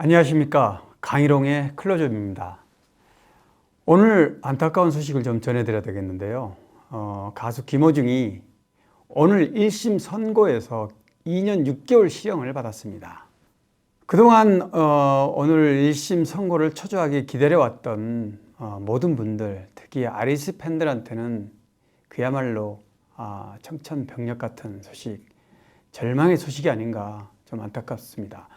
안녕하십니까. 강희롱의 클로즈업입니다. 오늘 안타까운 소식을 좀 전해드려야 되겠는데요. 가수 김호중이 오늘 1심 선고에서 2년 6개월 실형을 받았습니다. 그동안 오늘 1심 선고를 초조하게 기다려왔던 모든 분들, 특히 아리스 팬들한테는 그야말로 청천벽력 같은 소식, 절망의 소식이 아닌가 좀 안타깝습니다.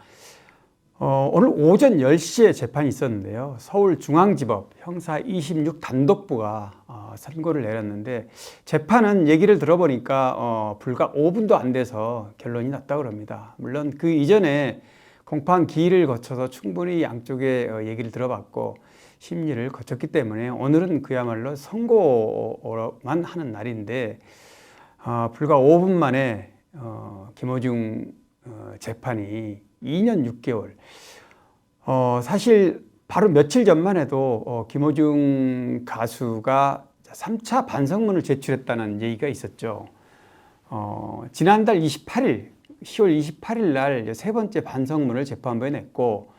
오늘 오전 10시에 재판이 있었는데요. 서울중앙지법 형사 26 단독부가 선고를 내렸는데, 재판은 얘기를 들어보니까 불과 5분도 안 돼서 결론이 났다고 합니다. 물론 그 이전에 공판 기일을 거쳐서 충분히 양쪽의 얘기를 들어봤고 심리를 거쳤기 때문에 오늘은 그야말로 선고만 하는 날인데, 불과 5분 만에 김호중 재판이 2년 6개월. 사실 바로 며칠 전만 해도 김호중 가수가 3차 반성문을 제출했다는 얘기가 있었죠. 지난달 28일, 10월 28일 날 세 번째 반성문을 재판부에 냈고,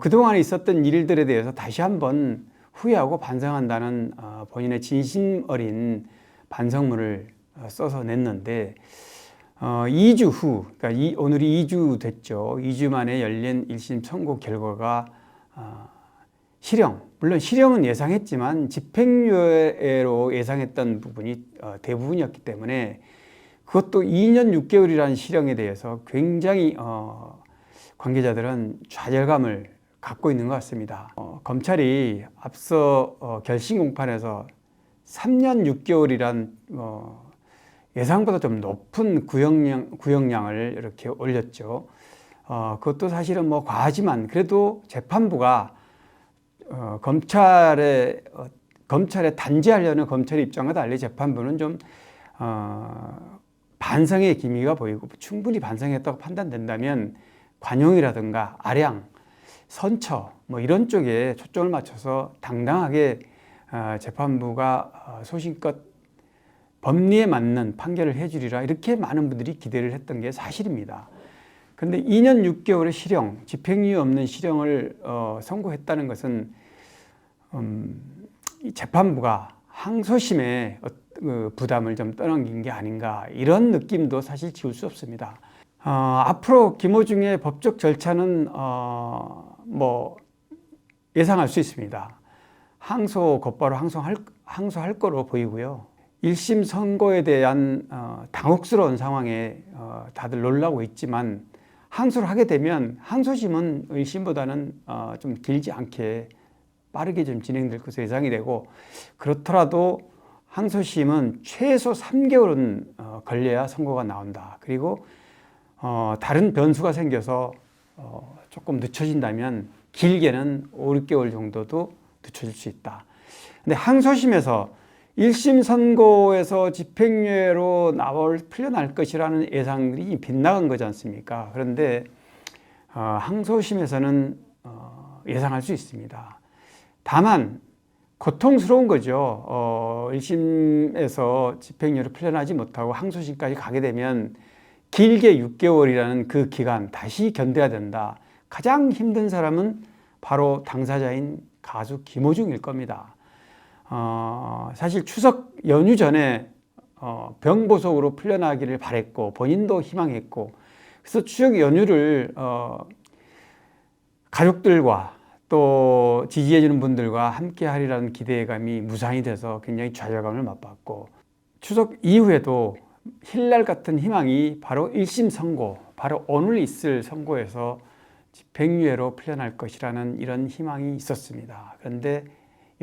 그동안 있었던 일들에 대해서 다시 한번 후회하고 반성한다는 본인의 진심 어린 반성문을 써서 냈는데, 2주 후, 그러니까 오늘이 2주 됐죠. 2주 만에 열린 1심 선고 결과가 실형. 물론 실형은 예상했지만 집행유예로 예상했던 부분이 대부분이었기 때문에, 그것도 2년 6개월이라는 실형에 대해서 굉장히 관계자들은 좌절감을 갖고 있는 것 같습니다. 검찰이 앞서 결심 공판에서 3년 6개월이란 예상보다 좀 높은 구형량을 이렇게 올렸죠. 그것도 사실은 뭐 과하지만 그래도 재판부가 검찰에 단죄하려는 검찰의 입장과 달리 재판부는 좀 반성의 기미가 보이고, 충분히 반성했다고 판단된다면 관용이라든가 아량, 선처 뭐 이런 쪽에 초점을 맞춰서 당당하게 재판부가 소신껏 법리에 맞는 판결을 해주리라, 이렇게 많은 분들이 기대를 했던 게 사실입니다. 그런데 2년 6개월의 실형, 집행유예 없는 실형을 선고했다는 것은 이 재판부가 항소심의 부담을 좀 떠넘긴 게 아닌가, 이런 느낌도 사실 지울 수 없습니다. 앞으로 김호중의 법적 절차는 뭐 예상할 수 있습니다. 곧바로 항소할 거로 보이고요. 1심 선고에 대한 당혹스러운 상황에 다들 놀라고 있지만, 항소를 하게 되면 항소심은 1심보다는 좀 길지 않게 빠르게 좀 진행될 것으로 예상이 되고, 그렇더라도 항소심은 최소 3개월은 걸려야 선고가 나온다. 그리고 다른 변수가 생겨서 조금 늦춰진다면 길게는 5, 6개월 정도도 늦춰질 수 있다. 근데 항소심에서 1심 선고에서 집행유예로 풀려날 것이라는 예상들이 빗나간 거지 않습니까? 그런데 항소심에서는 예상할 수 있습니다. 다만 고통스러운 거죠. 1심에서 집행유예로 풀려나지 못하고 항소심까지 가게 되면 길게 6개월이라는 그 기간 다시 견뎌야 된다. 가장 힘든 사람은 바로 당사자인 가수 김호중일 겁니다. 사실 추석 연휴 전에 병보석으로 풀려나기를 바랬고 본인도 희망했고, 그래서 추석 연휴를 가족들과 또 지지해주는 분들과 함께 하리라는 기대감이 무산이 돼서 굉장히 좌절감을 맛봤고, 추석 이후에도 힐날 같은 희망이 바로 1심 선고, 바로 오늘 있을 선고에서 집행유예로 풀려날 것이라는 이런 희망이 있었습니다. 그런데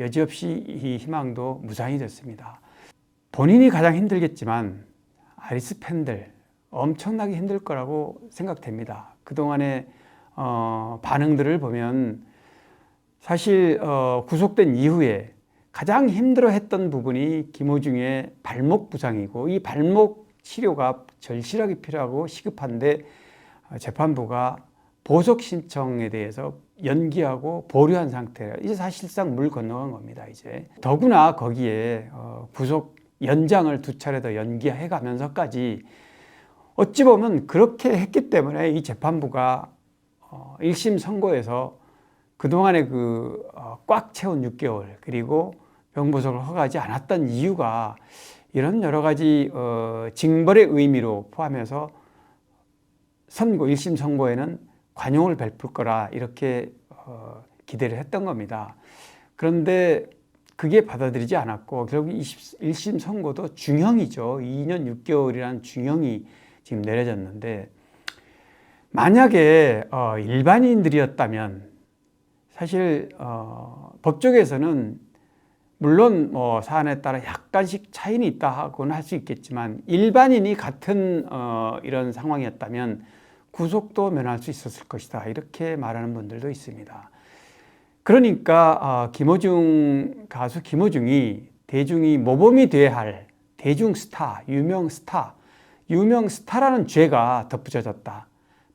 여지없이 이 희망도 무산이 됐습니다. 본인이 가장 힘들겠지만 아리스 팬들 엄청나게 힘들 거라고 생각됩니다. 그동안의 반응들을 보면 사실 구속된 이후에 가장 힘들어했던 부분이 김호중의 발목 부상이고, 이 발목 치료가 절실하게 필요하고 시급한데 재판부가 보석 신청에 대해서 연기하고 보류한 상태라, 이제 사실상 물 건너간 겁니다. 이제 더구나 거기에 구속 연장을 2차례 더 연기해 가면서까지 어찌 보면 그렇게 했기 때문에 이 재판부가 1심 선고에서 그동안의 꽉 채운 6개월 그리고 병보석을 허가하지 않았던 이유가 이런 여러 가지 징벌의 의미로 포함해서 1심 선고에는 관용을 베풀 거라 이렇게 기대를 했던 겁니다. 그런데 그게 받아들이지 않았고 결국 1심 선고도 중형이죠. 2년 6개월이라는 중형이 지금 내려졌는데 만약에 일반인들이었다면 사실 법조계에서는 물론 사안에 따라 약간씩 차이는 있다 하고는 할 수 있겠지만 일반인이 같은 이런 상황이었다면 구속도 면할 수 있었을 것이다 이렇게 말하는 분들도 있습니다. 그러니까 가수 김호중이 대중이 모범이 돼야 할 대중 스타, 유명 스타라는 죄가 덧붙여졌다.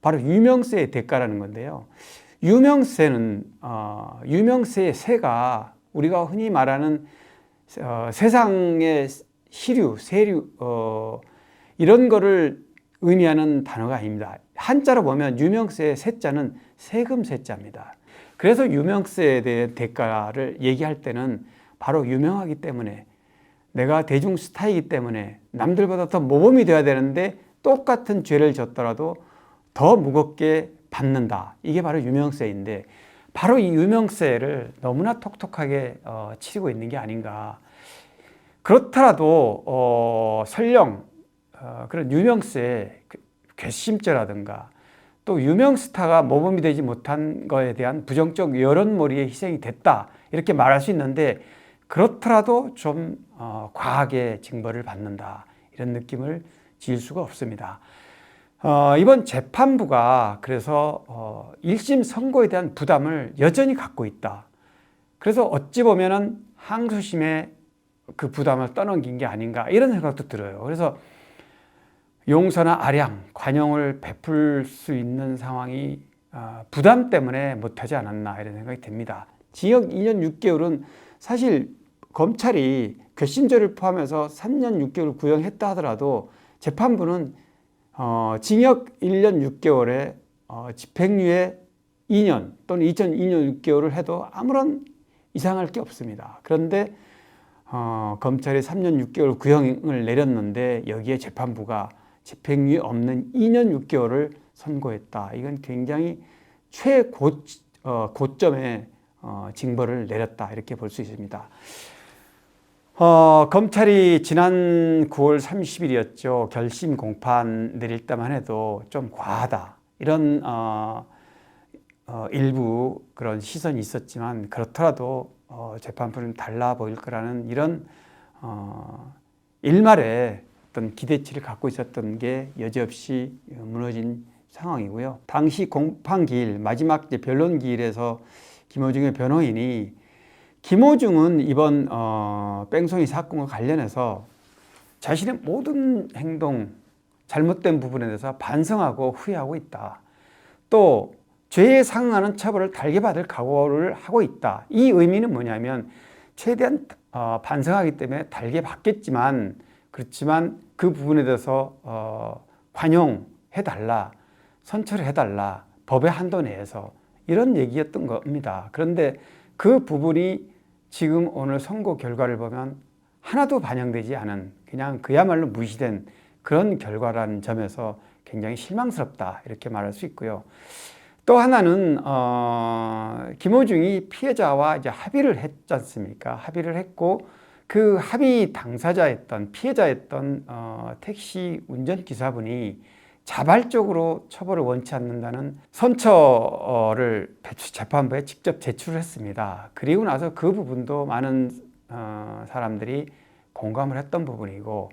바로 유명세의 대가라는 건데요. 유명세의 세가 우리가 흔히 말하는 세상의 시류, 세류 이런 거를 의미하는 단어가 아닙니다. 한자로 보면 유명세의 세자는 세금 세자입니다. 그래서 유명세에 대한 대가를 얘기할 때는 바로 유명하기 때문에 내가 대중 스타이기 때문에 남들보다 더 모범이 되어야 되는데 똑같은 죄를 졌더라도 더 무겁게 받는다. 이게 바로 유명세인데 바로 이 유명세를 너무나 톡톡하게 치르고 있는 게 아닌가. 그렇더라도 설령 그런 유명세 괘씸죄라든가 또 유명 스타가 모범이 되지 못한 것에 대한 부정적 여론몰이에 희생이 됐다 이렇게 말할 수 있는데 그렇더라도 좀 과하게 징벌을 받는다 이런 느낌을 지을 수가 없습니다. 이번 재판부가 그래서 1심 선고에 대한 부담을 여전히 갖고 있다. 그래서 어찌 보면은 항소심에 그 부담을 떠넘긴 게 아닌가 이런 생각도 들어요. 그래서 용서나 아량, 관용을 베풀 수 있는 상황이 부담 때문에 못하지 않았나 이런 생각이 듭니다. 징역 2년 6개월은 사실 검찰이 괘씸죄를 포함해서 3년 6개월 구형했다 하더라도 재판부는 징역 1년 6개월에 집행유예 2년 또는 2년 6개월을 해도 아무런 이상할 게 없습니다. 그런데 검찰이 3년 6개월 구형을 내렸는데 여기에 재판부가 집행유예 없는 2년 6개월을 선고했다. 이건 굉장히 최고점의 징벌을 내렸다. 이렇게 볼 수 있습니다. 검찰이 지난 9월 30일이었죠. 결심 공판 내릴 때만 해도 좀 과하다. 이런 일부 그런 시선이 있었지만 그렇더라도 재판부는 달라 보일 거라는 이런 일말의 어떤 기대치를 갖고 있었던 게 여지없이 무너진 상황이고요. 당시 공판기일 마지막 변론기일에서 김호중의 변호인이 김호중은 이번 뺑소니 사건과 관련해서 자신의 모든 행동, 잘못된 부분에 대해서 반성하고 후회하고 있다. 또 죄에 상응하는 처벌을 달게 받을 각오를 하고 있다. 이 의미는 뭐냐면 최대한 반성하기 때문에 달게 받겠지만 그렇지만 그 부분에 대해서 관용해달라, 선처해달라, 법의 한도 내에서 이런 얘기였던 겁니다. 그런데 그 부분이 지금 오늘 선고 결과를 보면 하나도 반영되지 않은 그냥 그야말로 무시된 그런 결과라는 점에서 굉장히 실망스럽다 이렇게 말할 수 있고요. 또 하나는 김호중이 피해자와 이제 합의를 했지 않습니까? 합의를 했고 그 합의 당사자였던 피해자였던 택시 운전기사분이 자발적으로 처벌을 원치 않는다는 선처를 재판부에 직접 제출했습니다. 그리고 나서 그 부분도 많은 사람들이 공감을 했던 부분이고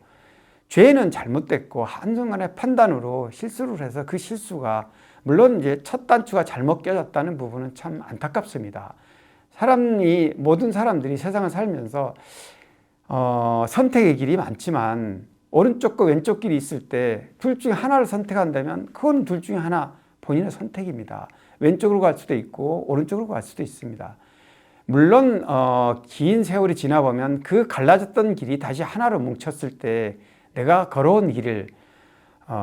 죄는 잘못됐고 한순간의 판단으로 실수를 해서 그 실수가 물론 이제 첫 단추가 잘못 껴졌다는 부분은 참 안타깝습니다. 모든 사람들이 세상을 살면서 선택의 길이 많지만 오른쪽과 왼쪽 길이 있을 때 둘 중에 하나를 선택한다면 그건 둘 중에 하나 본인의 선택입니다. 왼쪽으로 갈 수도 있고 오른쪽으로 갈 수도 있습니다. 물론 긴 세월이 지나보면 그 갈라졌던 길이 다시 하나로 뭉쳤을 때 내가 걸어온 길을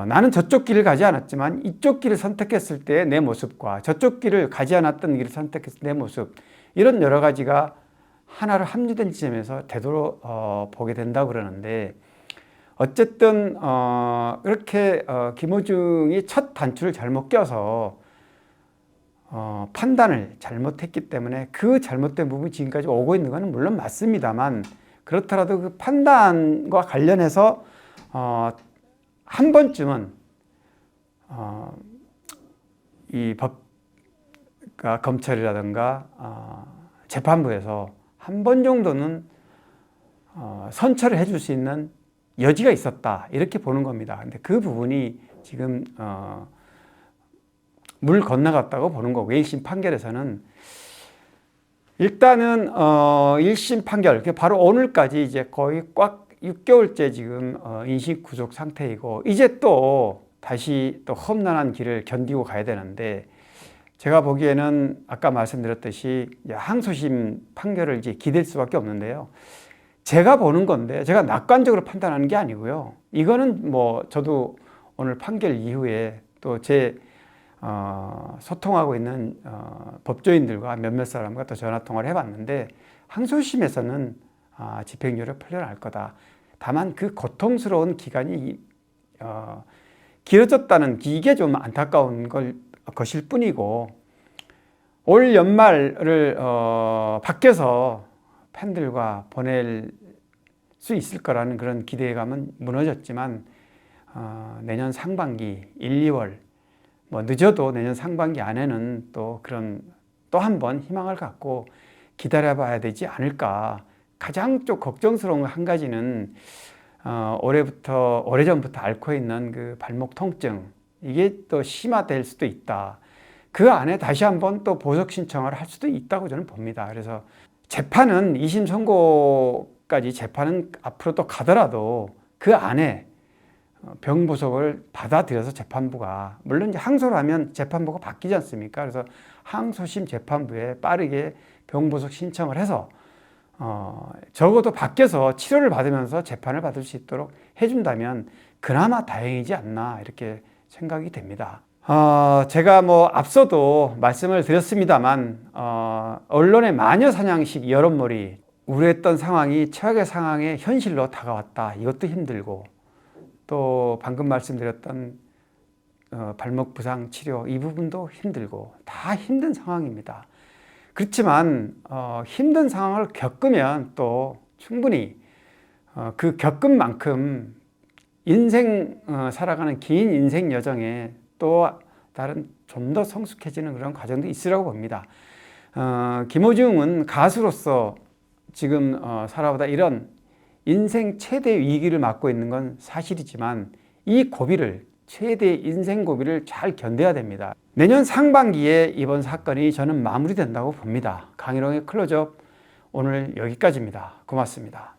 나는 저쪽 길을 가지 않았지만 이쪽 길을 선택했을 때 내 모습과 저쪽 길을 가지 않았던 길을 선택했을 때 내 모습, 이런 여러 가지가 하나로 합류된 지점에서 되도록 보게 된다고 그러는데, 어쨌든 이렇게 김호중이 첫 단추를 잘못 껴서 판단을 잘못했기 때문에 그 잘못된 부분이 지금까지 오고 있는 것은 물론 맞습니다만, 그렇더라도 그 판단과 관련해서 한 번쯤은 이 법과 검찰이라든가 재판부에서 한 번 정도는 선처를 해줄 수 있는 여지가 있었다, 이렇게 보는 겁니다. 근데 그 부분이 지금 물 건너갔다고 보는 거고, 1심 판결에서는 일단은 1심 판결, 바로 오늘까지 이제 거의 꽉 6개월째 지금 인식 구속 상태이고, 이제 또 다시 또 험난한 길을 견디고 가야 되는데, 제가 보기에는 아까 말씀드렸듯이 항소심 판결을 이제 기댈 수밖에 없는데요. 제가 보는 건데, 제가 낙관적으로 판단하는 게 아니고요. 이거는 뭐 저도 오늘 판결 이후에 또 제 소통하고 있는 법조인들과 몇몇 사람과 또 전화 통화를 해봤는데, 항소심에서는 집행유예를 풀려날 거다. 다만 그 고통스러운 기간이 길어졌다는, 이게 좀 안타까운 것일 뿐이고, 올 연말을 밖에서 팬들과 보낼 수 있을 거라는 그런 기대감은 무너졌지만, 내년 상반기 1, 2월, 뭐 늦어도 내년 상반기 안에는 또 한 번 희망을 갖고 기다려봐야 되지 않을까. 가장 좀 걱정스러운 한 가지는 오래전부터 앓고 있는 그 발목 통증, 이게 또 심화될 수도 있다. 그 안에 다시 한번 또 보석 신청을 할 수도 있다고 저는 봅니다. 그래서 재판은 2심 선고까지 재판은 앞으로 또 가더라도 그 안에 병보석을 받아들여서 재판부가, 물론 이제 항소를 하면 재판부가 바뀌지 않습니까? 그래서 항소심 재판부에 빠르게 병보석 신청을 해서 적어도 밖에서 치료를 받으면서 재판을 받을 수 있도록 해준다면 그나마 다행이지 않나, 이렇게 생각이 됩니다. 제가 뭐 앞서도 말씀을 드렸습니다만, 언론의 마녀사냥식 여론몰이, 우려했던 상황이 최악의 상황에 현실로 다가왔다. 이것도 힘들고, 또 방금 말씀드렸던 발목 부상 치료, 이 부분도 힘들고, 다 힘든 상황입니다. 그렇지만 힘든 상황을 겪으면 또 충분히 그 겪은 만큼 인생 살아가는 긴 인생 여정에 또 다른 좀 더 성숙해지는 그런 과정도 있으라고 봅니다. 김호중은 가수로서 지금 살아오다 이런 인생 최대 위기를 맞고 있는 건 사실이지만, 이 고비를, 최대 인생 고비를 잘 견뎌야 됩니다. 내년 상반기에 이번 사건이 저는 마무리된다고 봅니다. 강일홍의 클로즈업, 오늘 여기까지입니다. 고맙습니다.